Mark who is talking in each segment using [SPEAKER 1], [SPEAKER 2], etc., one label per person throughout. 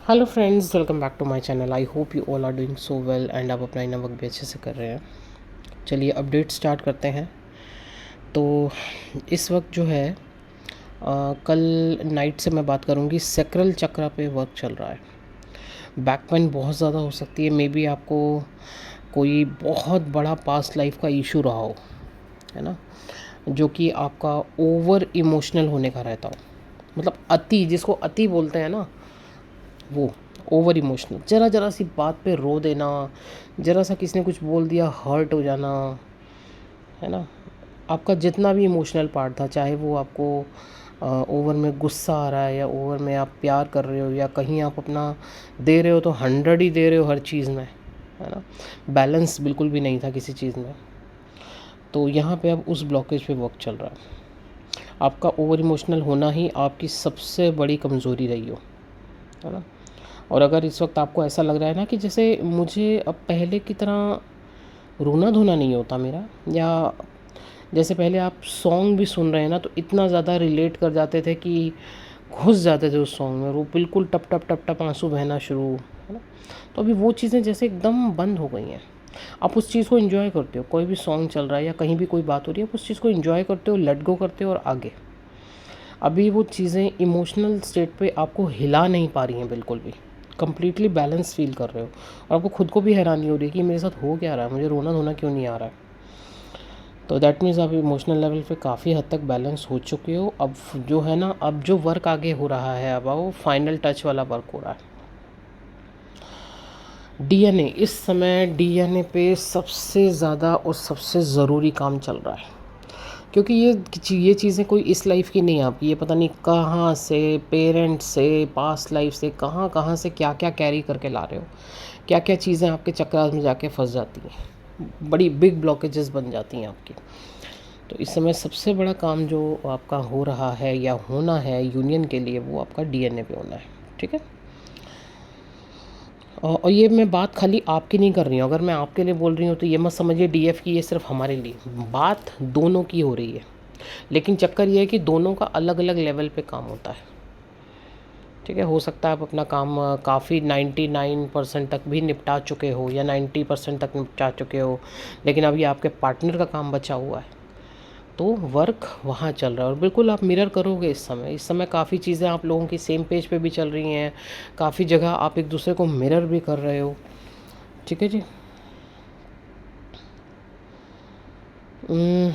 [SPEAKER 1] Hello friends, welcome back to my channel. I hope you all are doing so well and आप अपना इना work भी अच्छे से कर रहे हैं। चलिए अपडेट स्टार्ट करते हैं। तो इस वक्त जो है कल नाइट से मैं बात करूंगी, सेक्रल चक्रा पे वर्क चल रहा है। बैक पेन बहुत ज़्यादा हो सकती है, मे बी आपको कोई बहुत बड़ा पास्ट लाइफ का इशू रहा हो, है ना, जो कि आपका ओवर इमोशनल होने का रहता हो। मतलब अति, जिसको अति बोलते हैं ना, वो ओवर इमोशनल। ज़रा ज़रा सी बात पे रो देना, ज़रा सा किसी ने कुछ बोल दिया हर्ट हो जाना, है ना। आपका जितना भी इमोशनल पार्ट था, चाहे वो आपको ओवर में गुस्सा आ रहा है या ओवर में आप प्यार कर रहे हो या कहीं आप अपना दे रहे हो तो 100 ही दे रहे हो हर चीज़ में, है ना। बैलेंस बिल्कुल भी नहीं था किसी चीज़ में। तो यहाँ पे अब उस ब्लॉकेज पे वर्क चल रहा है। आपका ओवर इमोशनल होना ही आपकी सबसे बड़ी कमज़ोरी रही हो, है ना। और अगर इस वक्त आपको ऐसा लग रहा है ना कि जैसे मुझे अब पहले की तरह रोना धोना नहीं होता मेरा, या जैसे पहले आप सॉन्ग भी सुन रहे हैं ना तो इतना ज़्यादा रिलेट कर जाते थे कि घुस जाते थे उस सॉन्ग में, वो बिल्कुल टप टप टप टप आंसू बहना शुरू, है ना। तो अभी वो चीज़ें जैसे एकदम बंद हो गई हैं। आप उस चीज़ को एंजॉय करते हो, कोई भी सॉन्ग चल रहा है या कहीं भी कोई बात हो रही है, आप उस चीज़ को एंजॉय करते हो, लेट गो करते हो और आगे। अभी वो चीज़ें इमोशनल स्टेट पे आपको हिला नहीं पा रही हैं बिल्कुल भी। कंप्लीटली बैलेंस फील कर रहे हो और आपको खुद को भी हैरानी हो रही है कि मेरे साथ हो क्या रहा है, मुझे रोना धोना क्यों नहीं आ रहा है। तो दैट मीन्स आप इमोशनल लेवल पे काफ़ी हद तक बैलेंस हो चुके हो। अब जो है ना, अब जो वर्क आगे हो रहा है, अब वो फाइनल टच वाला वर्क हो रहा है। डीएनए, इस समय डीएनए पे सबसे ज़्यादा और सबसे ज़रूरी काम चल रहा है, क्योंकि ये चीज़ें कोई इस लाइफ की नहीं, आपकी ये पता नहीं कहाँ से, पेरेंट्स से, पास्ट लाइफ से, कहाँ कहाँ से क्या क्या कैरी करके ला रहे हो। क्या क्या चीज़ें आपके चक्रास में जाके फंस जाती हैं, बड़ी बिग ब्लॉकेजेस बन जाती हैं आपकी। तो इस समय सबसे बड़ा काम जो आपका हो रहा है या होना है यूनियन के लिए, वो आपका डीएनए पे होना है। ठीक है। और ये मैं बात खाली आपकी नहीं कर रही हूँ। अगर मैं आपके लिए बोल रही हूँ तो ये मत समझिए डीएफ की ये सिर्फ हमारे लिए, बात दोनों की हो रही है। लेकिन चक्कर ये है कि दोनों का अलग अलग लेवल पे काम होता है। ठीक है। हो सकता है आप अपना काम काफ़ी 99% तक भी निपटा चुके हो या 90% तक निपटा चुके हो, लेकिन अभी आपके पार्टनर का काम बचा हुआ है, तो वर्क वहाँ चल रहा है। और बिल्कुल आप मिरर करोगे इस समय काफ़ी चीज़ें आप लोगों की सेम पेज पे भी चल रही हैं, काफ़ी जगह आप एक दूसरे को मिरर भी कर रहे हो। ठीक है जी। उम,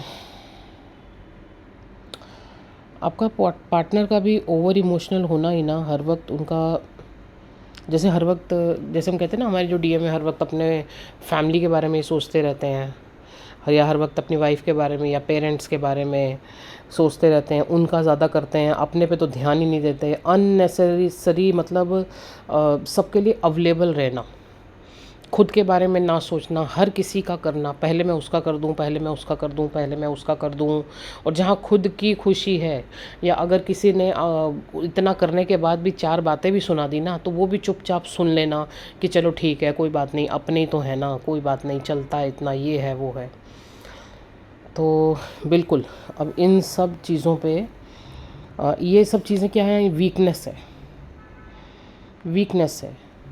[SPEAKER 1] आपका पार्टनर का भी ओवर इमोशनल होना ही ना, हर वक्त उनका, जैसे हर वक्त, जैसे हम कहते हैं ना, हमारे जो डीएम है हर वक्त अपने फैमिली के बारे में ही सोचते रहते हैं, या हर वक्त अपनी वाइफ के बारे में या पेरेंट्स के बारे में सोचते रहते हैं, उनका ज़्यादा करते हैं, अपने पे तो ध्यान ही नहीं देते। अननेसेसरी मतलब सबके लिए अवेलेबल रहना, खुद के बारे में ना सोचना, हर किसी का करना, पहले मैं उसका कर दूं, पहले मैं उसका कर दूं, पहले मैं उसका कर दूं। और जहां खुद की खुशी है, या अगर किसी ने इतना करने के बाद भी चार बातें भी सुना दी ना, तो वो भी चुपचाप सुन लेना कि चलो ठीक है, कोई बात नहीं, अपने ही तो है ना, कोई बात नहीं, चलता है, इतना ये है वो है। तो बिल्कुल अब इन सब चीज़ों पे ये सब चीज़ें क्या है, वीकनेस है, वीकनेस है।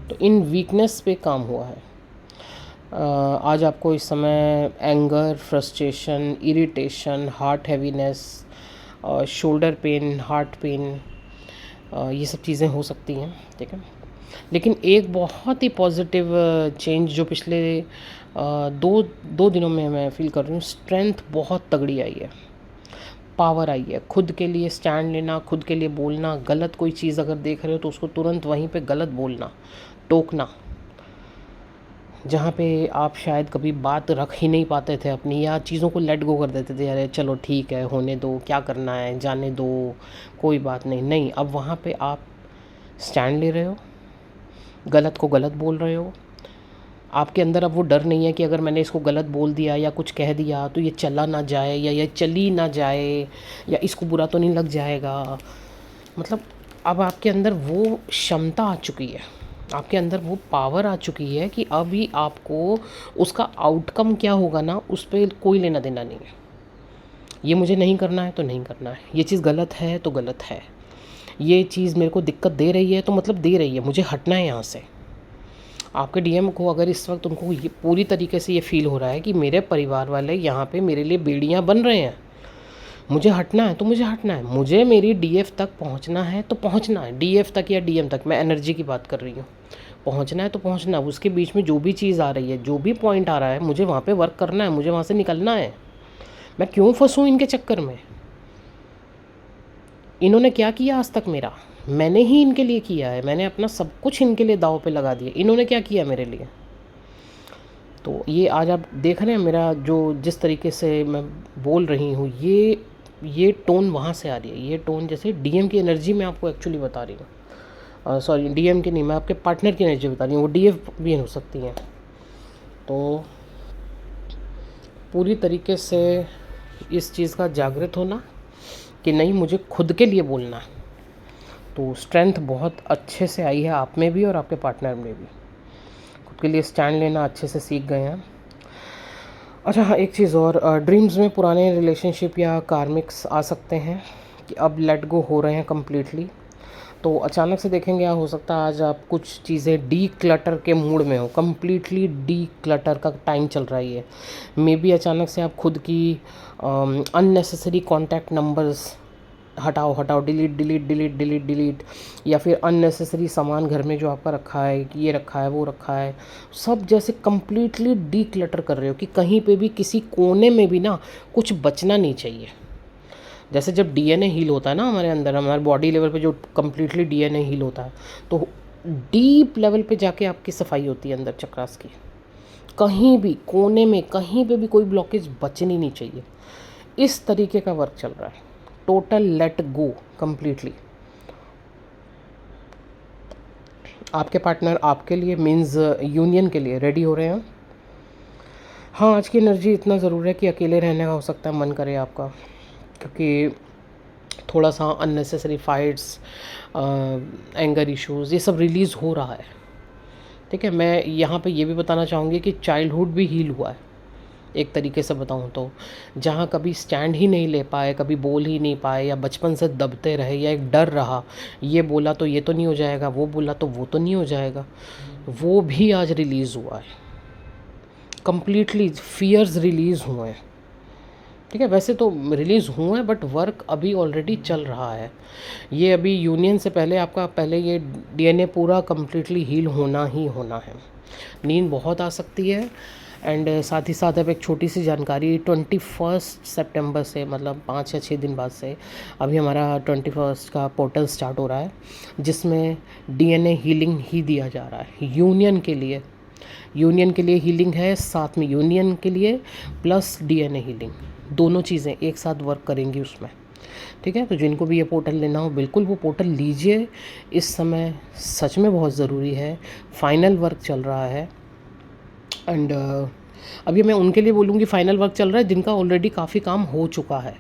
[SPEAKER 1] तो इन वीकनेस पे काम हुआ है। आज आपको इस समय anger, frustration, irritation, heart heaviness, shoulder pain, heart pen, ये सब चीज़ें हो सकती हैं। ठीक है। लेकिन एक बहुत ही पॉजिटिव चेंज जो पिछले दो दो दिनों में मैं फील कर रही हूँ, स्ट्रेंथ बहुत तगड़ी आई है, पावर आई है। खुद के लिए स्टैंड लेना, खुद के लिए बोलना, गलत कोई चीज़ अगर देख रहे हो तो उसको तुरंत वहीं पे गलत बोलना, टोकना। जहाँ पे आप शायद कभी बात रख ही नहीं पाते थे अपनी, या चीज़ों को लेट गो कर देते थे, अरे चलो ठीक है, होने दो, क्या करना है, जाने दो, कोई बात नहीं। नहीं, अब वहाँ पे आप स्टैंड ले रहे हो, गलत को गलत बोल रहे हो। आपके अंदर अब वो डर नहीं है कि अगर मैंने इसको गलत बोल दिया या कुछ कह दिया तो ये चला ना जाए या ये चली ना जाए, या इसको बुरा तो नहीं लग जाएगा। मतलब अब आपके अंदर वो क्षमता आ चुकी है, आपके अंदर वो पावर आ चुकी है कि अभी आपको उसका आउटकम क्या होगा ना, उस पर कोई लेना देना नहीं है। ये मुझे नहीं करना है तो नहीं करना है, ये चीज़ गलत है तो गलत है। ये चीज़ मेरे को दिक्कत दे रही है, तो मतलब दे रही है, मुझे हटना है यहाँ से। आपके डीएम को अगर इस वक्त उनको ये पूरी तरीके से ये फील हो रहा है कि मेरे परिवार वाले यहाँ पे मेरे लिए बेड़ियाँ बन रहे हैं, मुझे हटना है तो मुझे हटना है, मुझे मेरी डीएफ तक पहुँचना है तो पहुँचना है, डीएफ तक या डीएम तक, मैं एनर्जी की बात कर रही हूँ। पहुँचना है तो पहुँचना है, उसके बीच में जो भी चीज़ आ रही है, जो भी पॉइंट आ रहा है, मुझे वहाँ पे वर्क करना है, मुझे वहाँ से निकलना है। मैं क्यों फंसूँ इनके चक्कर में? इन्होंने क्या किया आज तक मेरा? मैंने ही इनके लिए किया है, मैंने अपना सब कुछ इनके लिए दाव पे लगा दिया। इन्होंने क्या किया मेरे लिए? तो ये आज आप देख रहे हैं मेरा जो जिस तरीके से मैं बोल रही हूँ, ये टोन वहाँ से आ रही है। ये टोन जैसे डीएम की एनर्जी मैं आपको एक्चुअली बता रही हूँ, सॉरी डीएम की नहीं, मैं आपके पार्टनर की एनर्जी बता रही हूँ, वो डीएफ भी हो सकती हैं। तो पूरी तरीके से इस चीज़ का जागृत होना कि नहीं, मुझे खुद के लिए बोलना है। तो स्ट्रेंथ बहुत अच्छे से आई है आप में भी और आपके पार्टनर में भी, खुद के लिए स्टैंड लेना अच्छे से सीख गए हैं। अच्छा हाँ, एक चीज़ और, ड्रीम्स में पुराने रिलेशनशिप या कार्मिक्स आ सकते हैं कि अब लेट गो हो रहे हैं कम्प्लीटली। तो अचानक से देखेंगे, क्या हो सकता है आज आप कुछ चीज़ें डी क्लटर के मूड में हो, कम्प्लीटली डी क्लटर का टाइम चल रहा है ये। मे बी अचानक से आप खुद की अननेसेसरी कॉन्टैक्ट नंबर्स हटाओ, डिलीट, या फिर अननेसेसरी सामान घर में जो आपका रखा है, ये रखा है, वो रखा है, सब जैसे कम्प्लीटली डी क्लटर कर रहे हो कि कहीं पे भी किसी कोने में भी ना कुछ बचना नहीं चाहिए। जैसे जब डीएनए हील होता है ना हमारे अंदर, हमारे बॉडी लेवल पे जो कम्प्लीटली डीएनए हील होता है, तो डीप लेवल पे जाके आपकी सफाई होती है अंदर चक्रास की। कहीं भी कोने में कहीं पे भी कोई ब्लॉकेज बचनी नहीं चाहिए। इस तरीके का वर्क चल रहा है, टोटल लेट गो कम्प्लीटली। आपके पार्टनर आपके लिए मीन्स यूनियन के लिए रेडी हो रहे हैं। हाँ, आज की एनर्जी इतना ज़रूर है कि अकेले रहने का हो सकता है मन करे आपका, क्योंकि थोड़ा सा अननेसेसरी फाइट्स, एंगर इश्यूज़, ये सब रिलीज़ हो रहा है। ठीक है, मैं यहाँ पे ये भी बताना चाहूँगी कि चाइल्डहुड भी हील हुआ है एक तरीके से बताऊँ तो। जहाँ कभी स्टैंड ही नहीं ले पाए, कभी बोल ही नहीं पाए, या बचपन से दबते रहे, या एक डर रहा, ये बोला तो ये तो नहीं हो जाएगा, वो बोला तो वो तो नहीं हो जाएगा, वो भी आज रिलीज़ हुआ है। कम्प्लीटली फियर्स रिलीज़ हुए हैं। ठीक है, वैसे तो रिलीज़ हुए हैं बट वर्क अभी ऑलरेडी चल रहा है। ये अभी यूनियन से पहले आपका पहले ये डीएनए पूरा कम्प्लीटली हील होना ही होना है। नींद बहुत आ सकती है। एंड साथ ही साथ अब एक छोटी सी जानकारी, 21 सितंबर से, मतलब 5 या 6 दिन बाद से अभी हमारा 21 का पोर्टल स्टार्ट हो रहा है, जिसमें डीएनए हीलिंग ही दिया जा रहा है यूनियन के लिए। यूनियन के लिए हीलिंग है, साथ में यूनियन के लिए प्लस डीएनए हीलिंग, दोनों चीज़ें एक साथ वर्क करेंगी उसमें। ठीक है, तो जिनको भी ये पोर्टल लेना हो बिल्कुल वो पोर्टल लीजिए, इस समय सच में बहुत ज़रूरी है। फाइनल वर्क चल रहा है। एंड अभी मैं उनके लिए बोलूँगी फाइनल वर्क चल रहा है जिनका ऑलरेडी काफ़ी काम हो चुका है।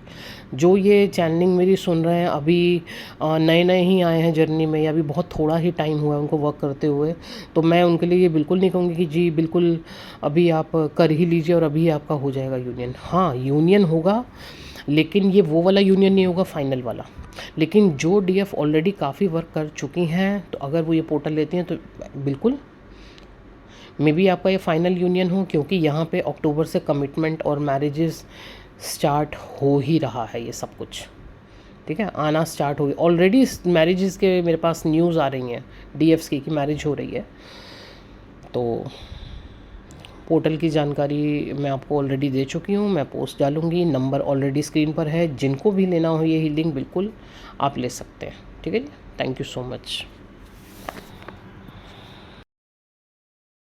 [SPEAKER 1] जो ये चैनलिंग मेरी सुन रहे हैं, अभी नए नए ही आए हैं जर्नी में, या अभी बहुत थोड़ा ही टाइम हुआ है उनको वर्क करते हुए, तो मैं उनके लिए ये बिल्कुल नहीं कहूँगी कि जी बिल्कुल अभी आप कर ही लीजिए और अभी आपका हो जाएगा यूनियन। हाँ, यूनियन होगा, लेकिन ये वो वाला यूनियन नहीं होगा फाइनल वाला। लेकिन जो डीएफ ऑलरेडी काफ़ी वर्क कर चुकी हैं, तो अगर वो ये पोर्टल लेती हैं तो बिल्कुल मे बी आपका ये फाइनल यूनियन हो, क्योंकि यहाँ पे अक्टूबर से कमिटमेंट और मैरिजेस स्टार्ट हो ही रहा है ये सब कुछ। ठीक है, आना स्टार्ट हो गई ऑलरेडी मैरिजेस के, मेरे पास न्यूज़ आ रही हैं डीएफ्स की कि मैरिज हो रही है। तो पोर्टल की जानकारी मैं आपको ऑलरेडी दे चुकी हूँ, मैं पोस्ट डालूँगी, नंबर ऑलरेडी स्क्रीन पर है, जिनको भी लेना हो ये हीलिंग बिल्कुल आप ले सकते हैं। ठीक है जी, थैंक यू सो मच।